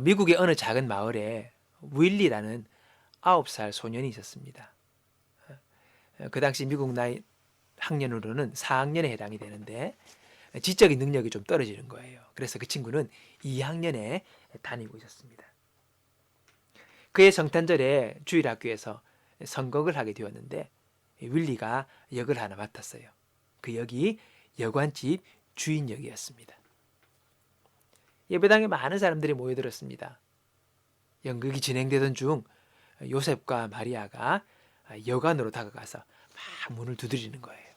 미국의 어느 작은 마을에 윌리라는 9살 소년이 있었습니다. 그 당시 미국 나이 학년으로는 4학년에 해당이 되는데 지적인 능력이 좀 떨어지는 거예요. 그래서 그 친구는 2학년에 다니고 있었습니다. 그의 성탄절에 주일학교에서 선곡을 하게 되었는데 윌리가 역을 하나 맡았어요. 그 역이 여관집 주인 역이었습니다. 예배당에 많은 사람들이 모여들었습니다. 연극이 진행되던 중 요셉과 마리아가 여관으로 다가가서 막 문을 두드리는 거예요.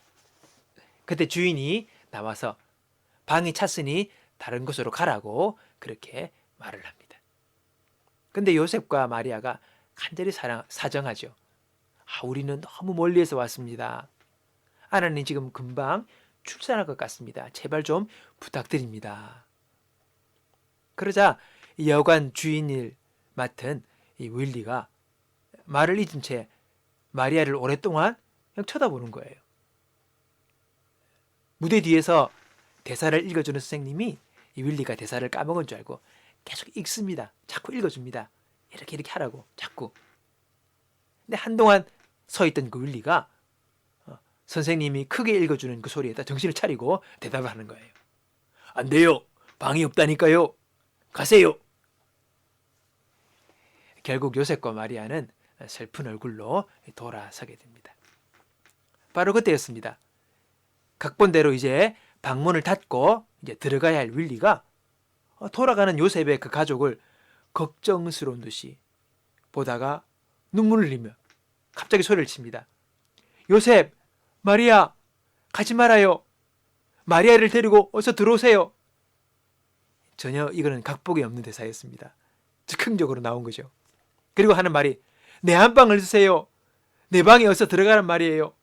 그때 주인이 나와서 방이 찼으니 다른 곳으로 가라고 그렇게 말을 합니다. 근데 요셉과 마리아가 간절히 사정하죠. 우리는 너무 멀리에서 왔습니다. 하나님 지금 금방 출산할 것 같습니다. 제발 좀 부탁드립니다. 그러자 여관 주인을 맡은 이 윌리가 말을 잊은 채 마리아를 오랫동안 그냥 쳐다보는 거예요. 무대 뒤에서 대사를 읽어주는 선생님이 이 윌리가 대사를 까먹은 줄 알고 계속 읽습니다. 자꾸 읽어줍니다. 이렇게 하라고 자꾸. 근데 한동안 서 있던 그 윌리가 선생님이 크게 읽어주는 그 소리에다 정신을 차리고 대답을 하는 거예요. 안 돼요. 방이 없다니까요. 가세요. 결국 요셉과 마리아는 슬픈 얼굴로 돌아서게 됩니다. 바로 그때였습니다. 각본대로 이제 방문을 닫고 이제 들어가야 할 윌리가 돌아가는 요셉의 그 가족을 걱정스러운 듯이 보다가 눈물을 흘리며 갑자기 소리를 칩니다. 요셉, 마리아, 가지 말아요. 마리아를 데리고 어서 들어오세요. 전혀 이거는 각복이 없는 대사였습니다. 즉흥적으로 나온 거죠. 그리고 하는 말이 내 안방을 주세요. 내 방에 어서 들어가란 말이에요.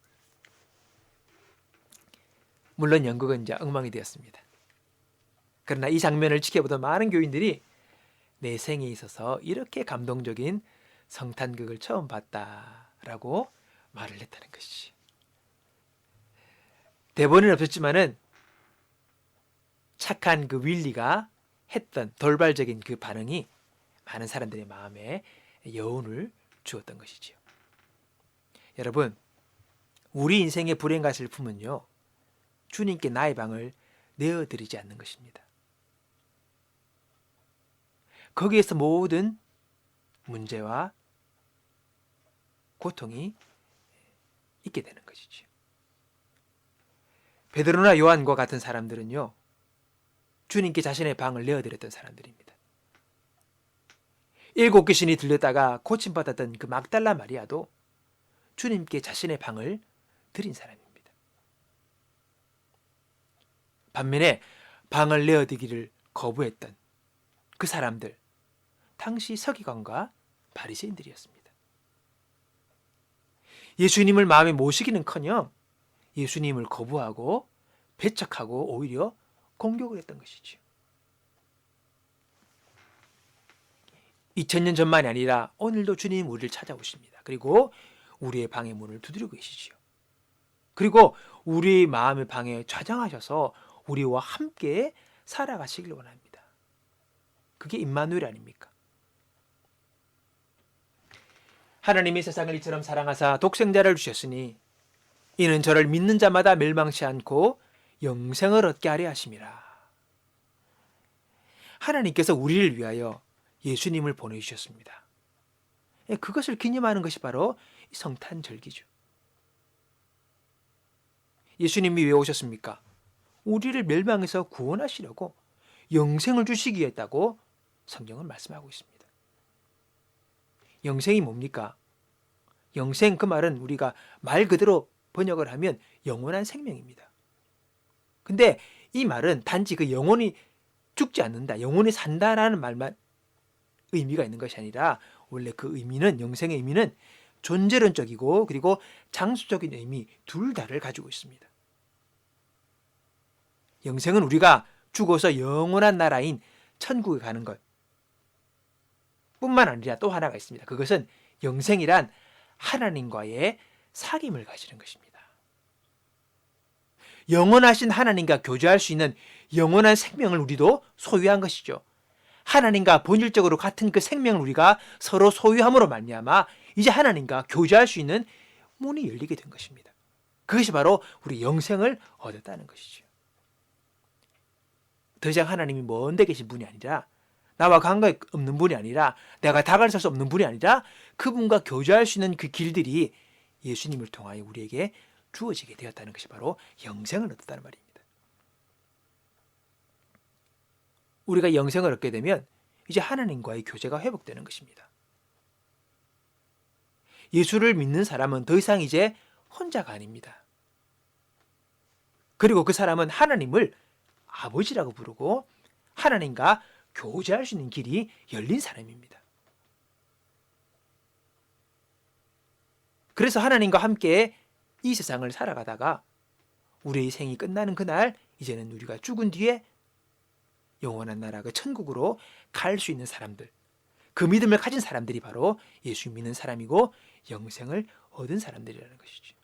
물론 연극은 이제 엉망이 되었습니다. 그러나 이 장면을 지켜보던 많은 교인들이 내 생에 있어서 이렇게 감동적인 성탄극을 처음 봤다라고 말을 했다는 것이지. 대본은 없었지만은 착한 그 윌리가 했던 돌발적인 그 반응이 많은 사람들의 마음에 여운을 주었던 것이지요. 여러분, 우리 인생의 불행과 슬픔은요, 주님께 나의 방을 내어드리지 않는 것입니다. 거기에서 모든 문제와 고통이 있게 되는 것이죠. 베드로나 요한과 같은 사람들은요, 주님께 자신의 방을 내어드렸던 사람들입니다. 7 귀신이 들렸다가 고침받았던 그 막달라 마리아도 주님께 자신의 방을 드린 사람입니다. 반면에 방을 내어드리기를 거부했던 그 사람들, 당시 서기관과 바리새인들이었습니다. 예수님을 마음에 모시기는커녕 예수님을 거부하고 배척하고 오히려 공격을 했던 것이죠. 2000년 전만이 아니라 오늘도 주님 우리를 찾아오십니다. 그리고 우리의 방의 문을 두드리고 계시지요. 그리고 우리 마음의 방에 좌장하셔서 우리와 함께 살아가시길 원합니다. 그게 임마누엘 아닙니까? 하나님이 세상을 이처럼 사랑하사 독생자를 주셨으니 이는 저를 믿는 자마다 멸망치 않고 영생을 얻게 하려 하심이라. 하나님께서 우리를 위하여 예수님을 보내주셨습니다. 그것을 기념하는 것이 바로 성탄절기죠. 예수님이 왜 오셨습니까? 우리를 멸망에서 구원하시려고 영생을 주시기 위해 했다고 성경은 말씀하고 있습니다. 영생이 뭡니까? 영생, 그 말은 우리가 말 그대로 번역을 하면 영원한 생명입니다. 근데 이 말은 단지 그 영혼이 죽지 않는다, 영혼이 산다라는 말만 의미가 있는 것이 아니라 원래 그 의미는, 영생의 의미는 존재론적이고 그리고 장수적인 의미 둘 다를 가지고 있습니다. 영생은 우리가 죽어서 영원한 나라인 천국에 가는 것 뿐만 아니라 또 하나가 있습니다. 그것은 영생이란 하나님과의 사귐을 가지는 것입니다. 영원하신 하나님과 교제할 수 있는 영원한 생명을 우리도 소유한 것이죠. 하나님과 본질적으로 같은 그 생명을 우리가 서로 소유함으로 말미암아 이제 하나님과 교제할 수 있는 문이 열리게 된 것입니다. 그것이 바로 우리 영생을 얻었다는 것이죠. 더 이상 하나님이 먼데 계신 분이 아니라, 나와 관계 없는 분이 아니라, 내가 다가설 수 없는 분이 아니라 그분과 교제할 수 있는 그 길들이 예수님을 통하여 우리에게 주어지게 되었다는 것이 바로 영생을 얻었다는 말입니다. 우리가 영생을 얻게 되면 이제 하나님과의 교제가 회복되는 것입니다. 예수를 믿는 사람은 더 이상 이제 혼자가 아닙니다. 그리고 그 사람은 하나님을 아버지라고 부르고 하나님과 교제할 수 있는 길이 열린 사람입니다. 그래서 하나님과 함께 이 세상을 살아가다가 우리의 생이 끝나는 그날, 이제는 우리가 죽은 뒤에 영원한 나라 그 천국으로 갈 수 있는 사람들, 그 믿음을 가진 사람들이 바로 예수 믿는 사람이고 영생을 얻은 사람들이라는 것이죠.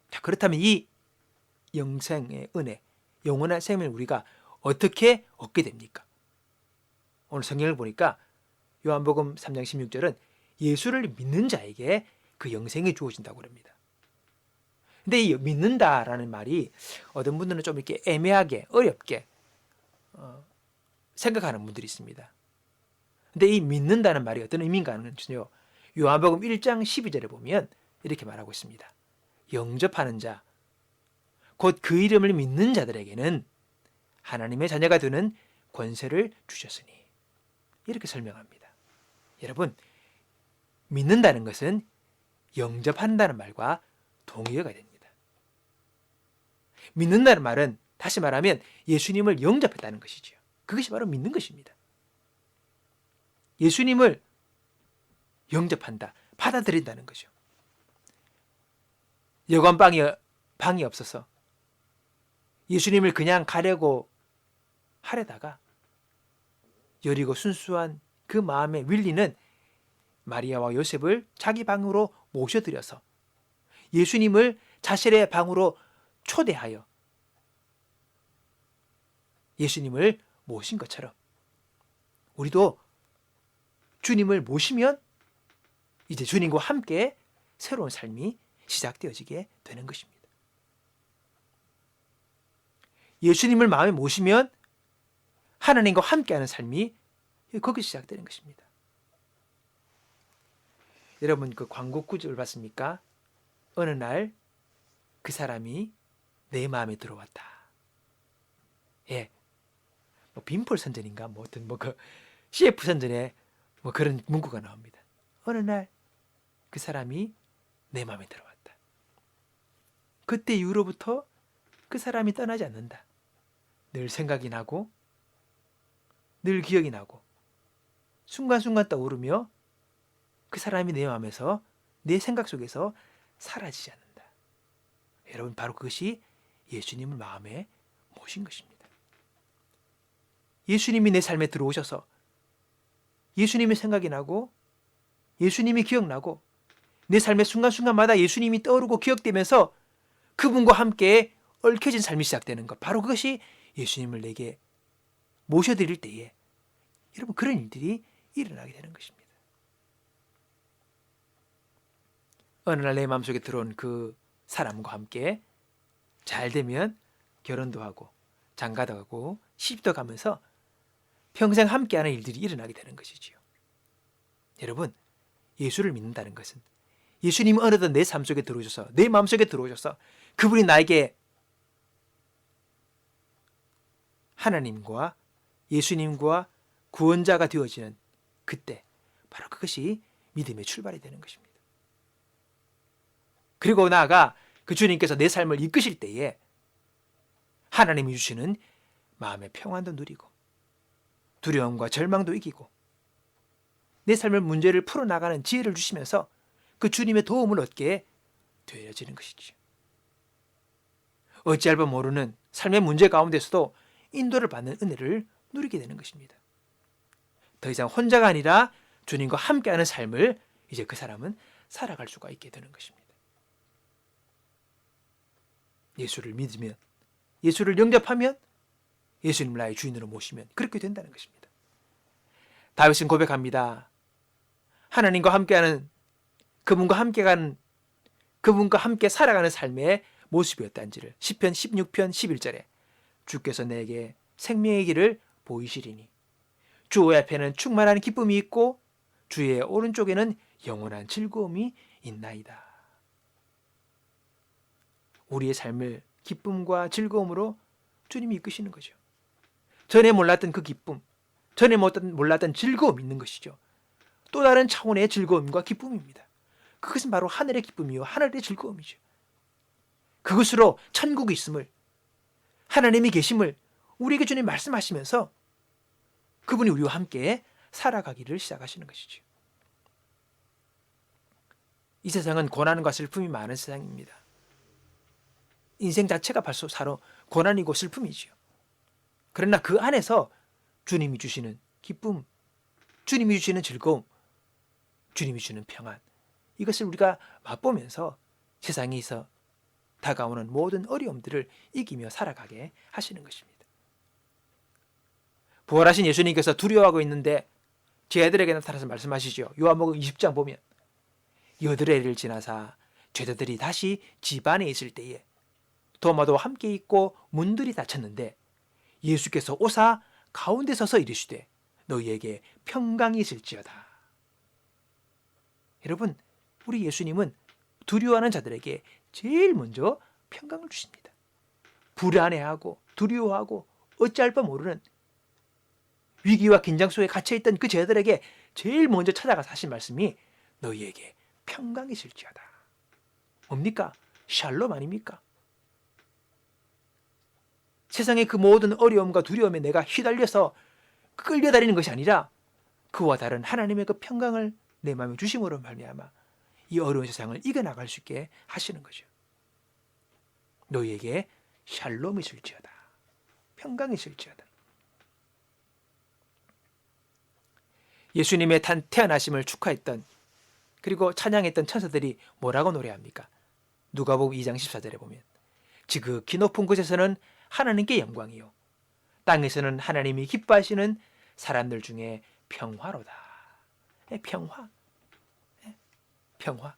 자, 그렇다면 이 영생의 은혜, 영원한 생명을 우리가 어떻게 얻게 됩니까? 오늘 성경을 보니까 요한복음 3장 16절은 예수를 믿는 자에게 그 영생이 주어진다고 합니다. 근데 이 믿는다라는 말이 어떤 분들은 좀 이렇게 애매하게 어렵게 생각하는 분들이 있습니다. 근데 이 믿는다는 말이 어떤 의미인가 하는지요. 요한복음 1장 12절에 보면 이렇게 말하고 있습니다. 영접하는 자, 곧 그 이름을 믿는 자들에게는 하나님의 자녀가 되는 권세를 주셨으니, 이렇게 설명합니다. 여러분, 믿는다는 것은 영접한다는 말과 동의어가 됩니다. 믿는다는 말은 다시 말하면 예수님을 영접했다는 것이죠. 그것이 바로 믿는 것입니다. 예수님을 영접한다, 받아들인다는 거죠. 여관방이 없어서 예수님을 그냥 가려고 하려다가 여리고 순수한 그 마음의 윌리는 마리아와 요셉을 자기 방으로 모셔들여서 예수님을 자신의 방으로 초대하여 예수님을 모신 것처럼 우리도 주님을 모시면 이제 주님과 함께 새로운 삶이 시작되어지게 되는 것입니다. 예수님을 마음에 모시면 하나님과 함께하는 삶이 거기서 시작되는 것입니다. 여러분, 그 광고 구절을 봤습니까? 어느 날 그 사람이 내 마음에 들어왔다. 예, 뭐 빈폴 선전인가 뭐 어떤 그 CF 선전에 뭐 그런 문구가 나옵니다. 어느 날 그 사람이 내 마음에 들어왔다. 그때 이후로부터 그 사람이 떠나지 않는다. 늘 생각이 나고 늘 기억이 나고 순간순간 떠오르며 그 사람이 내 마음에서, 내 생각 속에서 사라지지 않는다. 여러분, 바로 그것이 예수님을 마음에 모신 것입니다. 예수님이 내 삶에 들어오셔서 예수님의 생각이 나고 예수님이 기억나고 내 삶의 순간순간마다 예수님이 떠오르고 기억되면서 그분과 함께 얽혀진 삶이 시작되는 것, 바로 그것이 예수님을 내게 모셔드릴 때에 여러분, 그런 일들이 일어나게 되는 것입니다. 어느 날 내 마음속에 들어온 그 사람과 함께 잘 되면 결혼도 하고 장가도 가고 시집도 가면서 평생 함께하는 일들이 일어나게 되는 것이지요. 여러분, 예수를 믿는다는 것은 예수님이 어느덧 내 삶 속에 들어오셔서, 내 마음속에 들어오셔서 그분이 나에게 하나님과 예수님과 구원자가 되어지는 그때, 바로 그것이 믿음의 출발이 되는 것입니다. 그리고 나아가 그 주님께서 내 삶을 이끄실 때에 하나님이 주시는 마음의 평안도 누리고 두려움과 절망도 이기고 내 삶의 문제를 풀어나가는 지혜를 주시면서 그 주님의 도움을 얻게 되어지는 것이죠. 어찌할 바 모르는 삶의 문제 가운데서도 인도를 받는 은혜를 누리게 되는 것입니다. 더 이상 혼자가 아니라 주님과 함께하는 삶을 이제 그 사람은 살아갈 수가 있게 되는 것입니다. 예수를 믿으면, 예수를 영접하면 예수님을 나의 주인으로 모시면 그렇게 된다는 것입니다. 다윗은 고백합니다. 하나님과 함께하는, 그분과 함께 가는, 그분과 함께 살아가는 삶의 모습이었단지를 시편 16편 11절에 주께서 내게 생명의 길을 보이시리니 주 앞에는 충만한 기쁨이 있고 주의 오른쪽에는 영원한 즐거움이 있나이다. 우리의 삶을 기쁨과 즐거움으로 주님이 이끄시는 거죠. 전에 몰랐던 그 기쁨, 전에 몰랐던 즐거움이 있는 것이죠. 또 다른 차원의 즐거움과 기쁨입니다. 그것은 바로 하늘의 기쁨이요 하늘의 즐거움이죠. 그것으로 천국이 있음을, 하나님이 계심을 우리에게 주님 말씀하시면서 그분이 우리와 함께 살아가기를 시작하시는 것이죠. 이 세상은 고난과 슬픔이 많은 세상입니다. 인생 자체가 바로 고난이고 슬픔이지요. 그러나 그 안에서 주님이 주시는 기쁨, 주님이 주시는 즐거움, 주님이 주시는 평안, 이것을 우리가 맛보면서 세상에서 다가오는 모든 어려움들을 이기며 살아가게 하시는 것입니다. 부활하신 예수님께서 두려워하고 있는데 죄들에게 나타나서 말씀하시죠. 요한복음 20장 보면 여드레를 지나사 죄자들이 다시 집 안에 있을 때에 도마도 함께 있고 문들이 닫혔는데 예수께서 오사 가운데 서서 이르시되 너희에게 평강이 있을지어다. 여러분, 우리 예수님은 두려워하는 자들에게 제일 먼저 평강을 주십니다. 불안해하고 두려워하고 어찌할 바 모르는 위기와 긴장 속에 갇혀있던 그 죄들에게 제일 먼저 찾아가서 하신 말씀이 너희에게 평강이 있을지어다. 뭡니까? 샬롬 아닙니까? 세상의 그 모든 어려움과 두려움에 내가 휘달려서 끌려다니는 것이 아니라 그와 다른 하나님의 그 평강을 내 마음에 주심으로 말미암아 이 어려운 세상을 이겨나갈 수 있게 하시는 거죠. 너희에게 샬롬이 있을지어다. 평강이 있을지어다. 예수님의 태어나심을 축하했던 그리고 찬양했던 천사들이 뭐라고 노래합니까? 누가복음 2장 14절에 보면 지극히 높은 곳에서는 하나님께 영광이요 땅에서는 하나님이 기뻐하시는 사람들 중에 평화로다. 평화. 평화.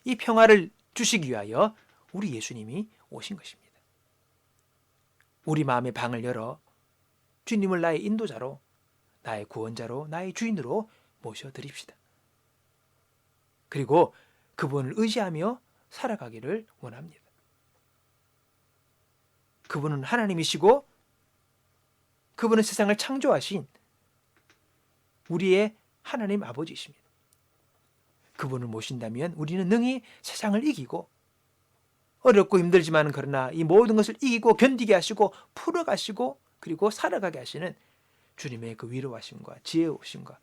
이 평화를 주시기 위하여 우리 예수님이 오신 것입니다. 우리 마음의 방을 열어 주님을 나의 인도자로, 나의 구원자로, 나의 주인으로 모셔드립시다. 그리고 그분을 의지하며 살아가기를 원합니다. 그분은 하나님이시고 그분은 세상을 창조하신 우리의 하나님 아버지이십니다. 그분을 모신다면 우리는 능히 세상을 이기고 어렵고 힘들지만 그러나 이 모든 것을 이기고 견디게 하시고 풀어가시고 그리고 살아가게 하시는 주님의 그 위로하심과 지혜오심과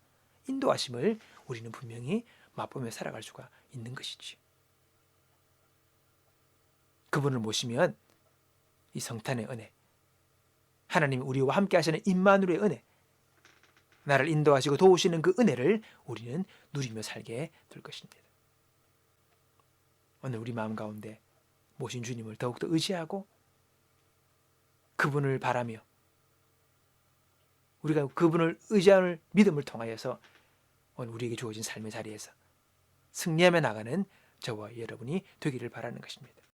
인도하심을 우리는 분명히 맛보며 살아갈 수가 있는 것이지. 그분을 모시면 이 성탄의 은혜, 하나님이 우리와 함께 하시는 임마누엘의 은혜, 나를 인도하시고 도우시는 그 은혜를 우리는 누리며 살게 될 것입니다. 오늘 우리 마음 가운데 모신 주님을 더욱더 의지하고 그분을 바라며 우리가 그분을 의지하는 믿음을 통하여서 오늘 우리에게 주어진 삶의 자리에서 승리하며 나가는 저와 여러분이 되기를 바라는 것입니다.